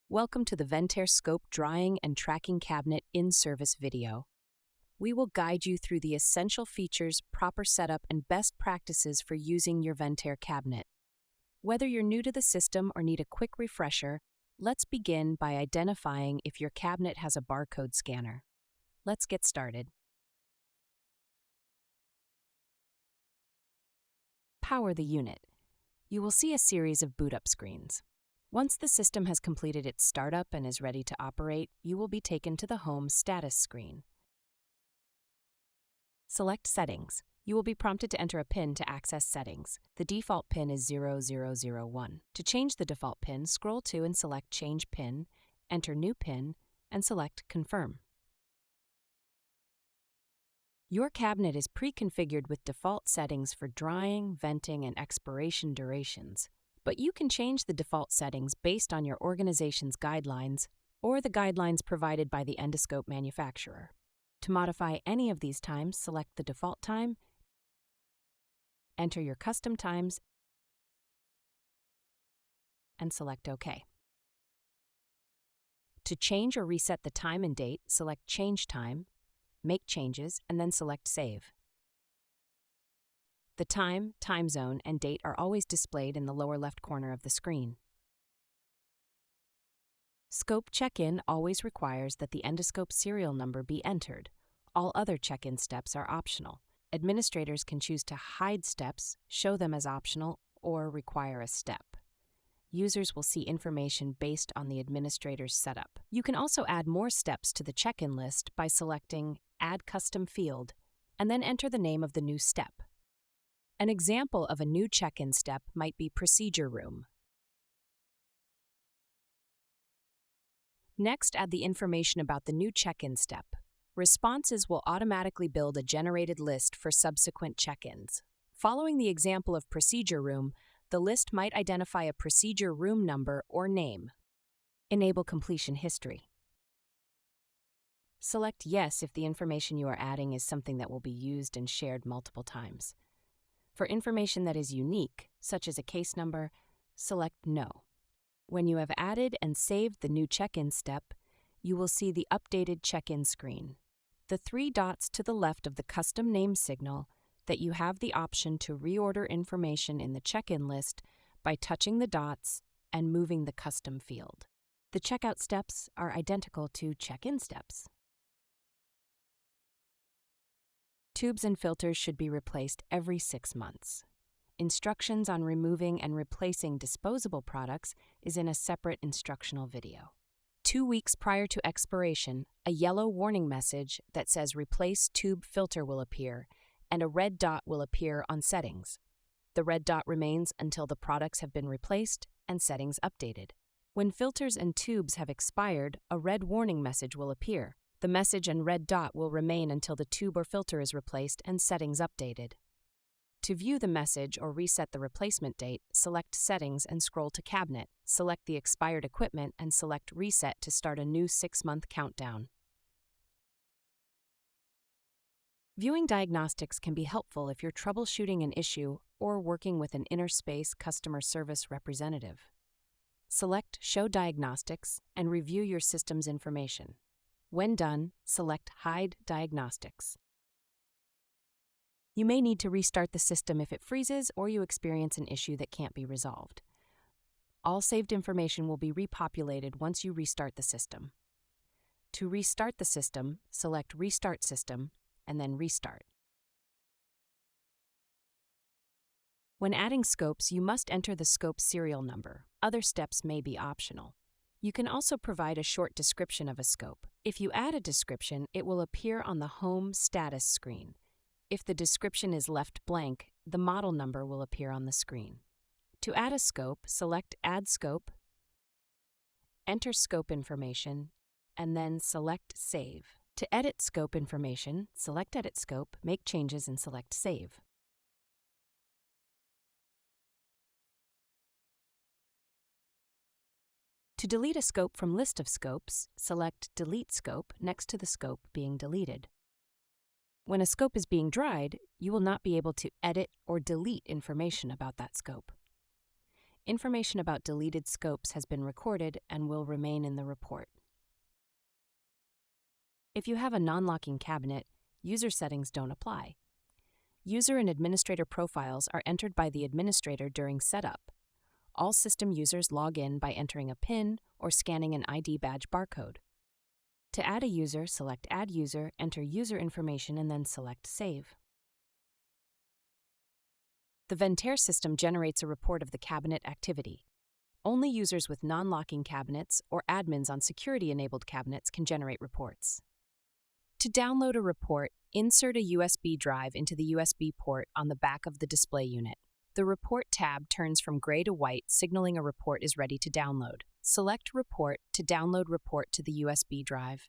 Welcome to the Ventaire Scope Drying and Tracking Cabinet in-service video. We will guide you through the essential features, proper setup, and best practices for using your Ventaire cabinet. Whether you're new to the system or need a quick refresher, let's begin by identifying if your cabinet has a barcode scanner. Let's get started. Power the unit. You will see a series of boot-up screens. Once the system has completed its startup and is ready to operate, you will be taken to the Home Status screen. Select Settings. You will be prompted to enter a PIN to access settings. The default PIN is 0001. To change the default PIN, scroll to and select Change PIN, enter New PIN, and select Confirm. Your cabinet is pre-configured with default settings for drying, venting, and expiration durations, but you can change the default settings based on your organization's guidelines or the guidelines provided by the endoscope manufacturer. To modify any of these times, select the default time, enter your custom times, and select OK. To change or reset the time and date, select Change Time, make changes, and then select Save. The time, time zone, and date are always displayed in the lower left corner of the screen. Scope check-in always requires that the endoscope serial number be entered. All other check-in steps are optional. Administrators can choose to hide steps, show them as optional, or require a step. Users will see information based on the administrator's setup. You can also add more steps to the check-in list by selecting Add Custom Field, and then enter the name of the new step. An example of a new check-in step might be Procedure Room. Next, add the information about the new check-in step. Responses will automatically build a generated list for subsequent check-ins. Following the example of Procedure Room, the list might identify a procedure room number or name. Enable completion history. Select Yes if the information you are adding is something that will be used and shared multiple times. For information that is unique, such as a case number, select No. When you have added and saved the new check-in step, you will see the updated check-in screen. The three dots to the left of the custom name signal that you have the option to reorder information in the check-in list by touching the dots and moving the custom field. The checkout steps are identical to check-in steps. Tubes and filters should be replaced every 6 months. Instructions on removing and replacing disposable products is in a separate instructional video. 2 weeks prior to expiration, a yellow warning message that says Replace Tube Filter will appear, and a red dot will appear on settings. The red dot remains until the products have been replaced and settings updated. When filters and tubes have expired, a red warning message will appear. The message and red dot will remain until the tube or filter is replaced and settings updated. To view the message or reset the replacement date, select Settings and scroll to Cabinet. Select the expired equipment and select Reset to start a new 6-month countdown. Viewing diagnostics can be helpful if you're troubleshooting an issue or working with an inner space customer service representative. Select Show Diagnostics and review your system's information. When done, select Hide Diagnostics. You may need to restart the system if it freezes or you experience an issue that can't be resolved. All saved information will be repopulated once you restart the system. To restart the system, select Restart System and then Restart. When adding scopes, you must enter the scope serial number. Other steps may be optional. You can also provide a short description of a scope. If you add a description, it will appear on the Home Status screen. If the description is left blank, the model number will appear on the screen. To add a scope, select Add Scope, enter scope information, and then select Save. To edit scope information, select Edit Scope, make changes, and select Save. To delete a scope from list of scopes, select Delete Scope next to the scope being deleted. When a scope is being dried, you will not be able to edit or delete information about that scope. Information about deleted scopes has been recorded and will remain in the report. If you have a non-locking cabinet, user settings don't apply. User and administrator profiles are entered by the administrator during setup. All system users log in by entering a PIN or scanning an ID badge barcode. To add a user, select Add User, enter user information, and then select Save. The Ventaire system generates a report of the cabinet activity. Only users with non-locking cabinets or admins on security-enabled cabinets can generate reports. To download a report, insert a USB drive into the USB port on the back of the display unit. The Report tab turns from gray to white, signaling a report is ready to download. Select Report to download report to the USB drive.